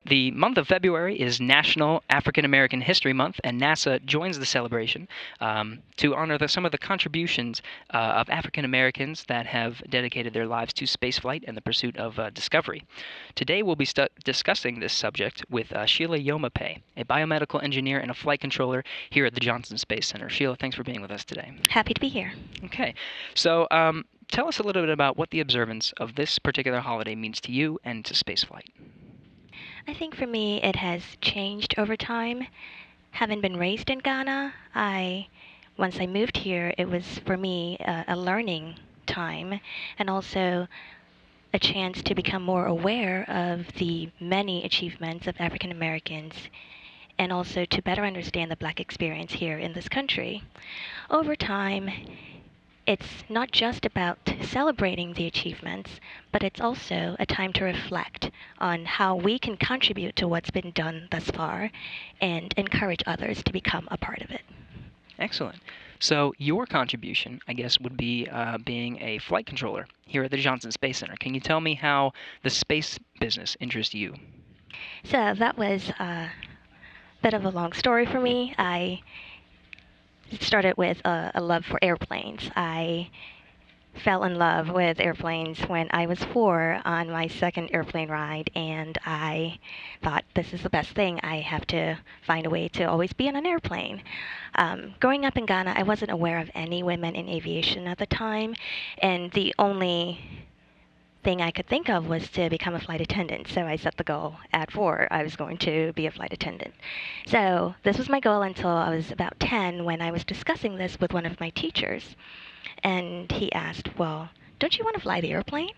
The month of February is National African American History Month, and NASA joins the celebration to honor some of the contributions of African Americans that have dedicated their lives to spaceflight and the pursuit of discovery. Today we'll be discussing this subject with Sheela Yomekpe, a biomedical engineer and a flight controller here at the Johnson Space Center. Sheela, thanks for being with us today. Happy to be here. Okay, so tell us a little bit about what the observance of this particular holiday means to you and to spaceflight. I think for me it has changed over time. Having been raised in Ghana, once I moved here, it was for me a learning time and also a chance to become more aware of the many achievements of African Americans and also to better understand the Black experience here in this country. Over time, it's not just about celebrating the achievements, but it's also a time to reflect on how we can contribute to what's been done thus far and encourage others to become a part of it. Excellent. So your contribution, I guess, would be being a flight controller here at the Johnson Space Center. Can you tell me how the space business interests you? So that was a bit of a long story for me. It started with a love for airplanes. I fell in love with airplanes when I was 4 on my second airplane ride, and I thought, this is the best thing. I have to find a way to always be on an airplane. Growing up in Ghana, I wasn't aware of any women in aviation at the time, and the only thing I could think of was to become a flight attendant. So I set the goal at 4. I was going to be a flight attendant. So this was my goal until I was about 10 when I was discussing this with one of my teachers. And he asked, well, don't you want to fly the airplane?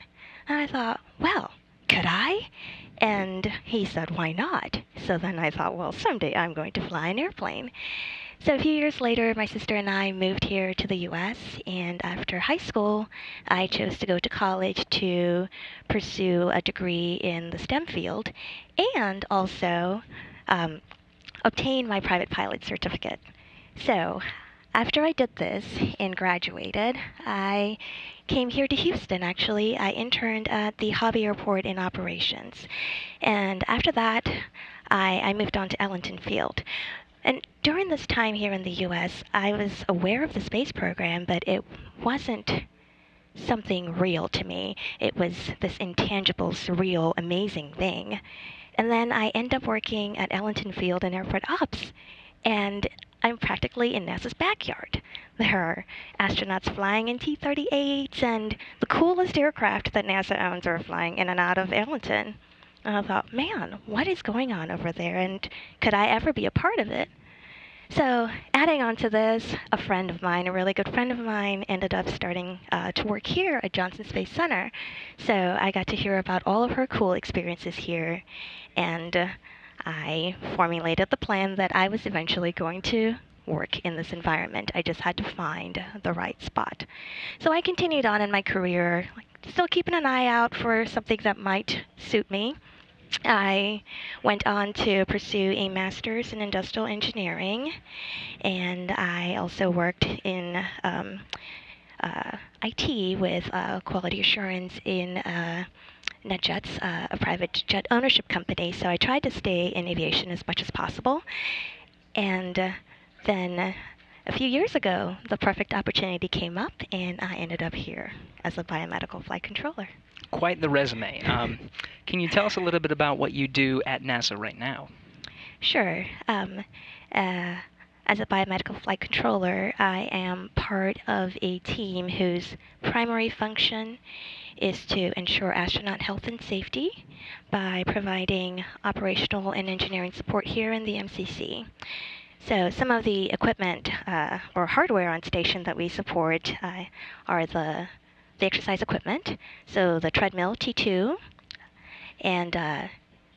And I thought, well, could I? And he said, why not? So then I thought, well, someday I'm going to fly an airplane. So a few years later, my sister and I moved here to the U.S., and after high school, I chose to go to college to pursue a degree in the STEM field and also obtain my private pilot certificate. So after I did this and graduated, I came here to Houston, actually. I interned at the Hobby Airport in operations. And after that, I moved on to Ellington Field. And during this time here in the U.S., I was aware of the space program, but it wasn't something real to me. It was this intangible, surreal, amazing thing. And then I end up working at Ellington Field in airport ops, and I'm practically in NASA's backyard. There are astronauts flying in T-38s, and the coolest aircraft that NASA owns are flying in and out of Ellington. And I thought, man, what is going on over there, and could I ever be a part of it? So adding on to this, a friend of mine, a really good friend of mine, ended up starting to work here at Johnson Space Center. So I got to hear about all of her cool experiences here, and I formulated the plan that I was eventually going to work in this environment. I just had to find the right spot. So I continued on in my career, still keeping an eye out for something that might suit me. I went on to pursue a master's in industrial engineering, and I also worked in IT with quality assurance in NetJets, a private jet ownership company. So I tried to stay in aviation as much as possible. And then a few years ago, the perfect opportunity came up, and I ended up here as a biomedical flight controller. Quite the resume. Can you tell us a little bit about what you do at NASA right now? Sure. As a biomedical flight controller, I am part of a team whose primary function is to ensure astronaut health and safety by providing operational and engineering support here in the MCC. So some of the equipment or hardware on station that we support are the exercise equipment, so the treadmill T2, and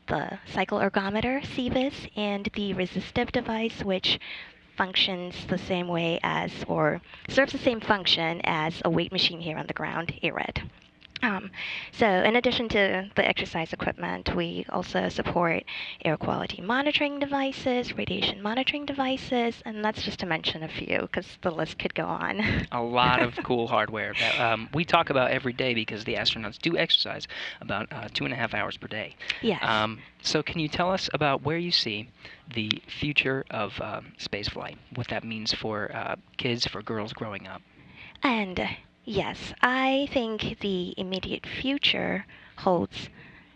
the cycle ergometer, CVIS, and the resistive device, which functions the same way as, or serves the same function as a weight machine here on the ground, ARED. Um, so, in addition to the exercise equipment, we also support air quality monitoring devices, radiation monitoring devices, and that's just to mention a few because the list could go on. A lot of cool hardware that we talk about every day because the astronauts do exercise about 2.5 hours per day. Yes. So, can you tell us about where you see the future of spaceflight, what that means for kids, for girls growing up? And yes, I think the immediate future holds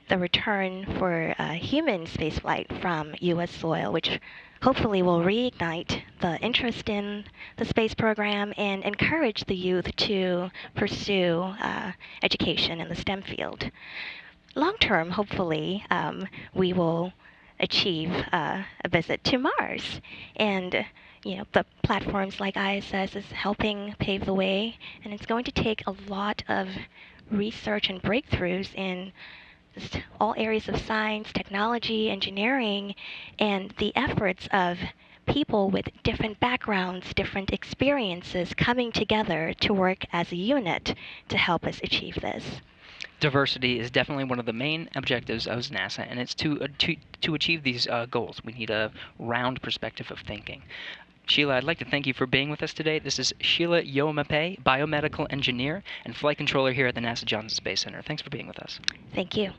the return for human spaceflight from U.S. soil, which hopefully will reignite the interest in the space program and encourage the youth to pursue education in the STEM field. Long term, hopefully, we will achieve a visit to Mars. And the platforms like ISS is helping pave the way, and it's going to take a lot of research and breakthroughs in just all areas of science, technology, engineering, and the efforts of people with different backgrounds, different experiences coming together to work as a unit to help us achieve this. Diversity is definitely one of the main objectives of NASA, and it's to achieve these goals. We need a round perspective of thinking. Sheela, I'd like to thank you for being with us today. This is Sheela Yomekpe, biomedical engineer and flight controller here at the NASA Johnson Space Center. Thanks for being with us. Thank you.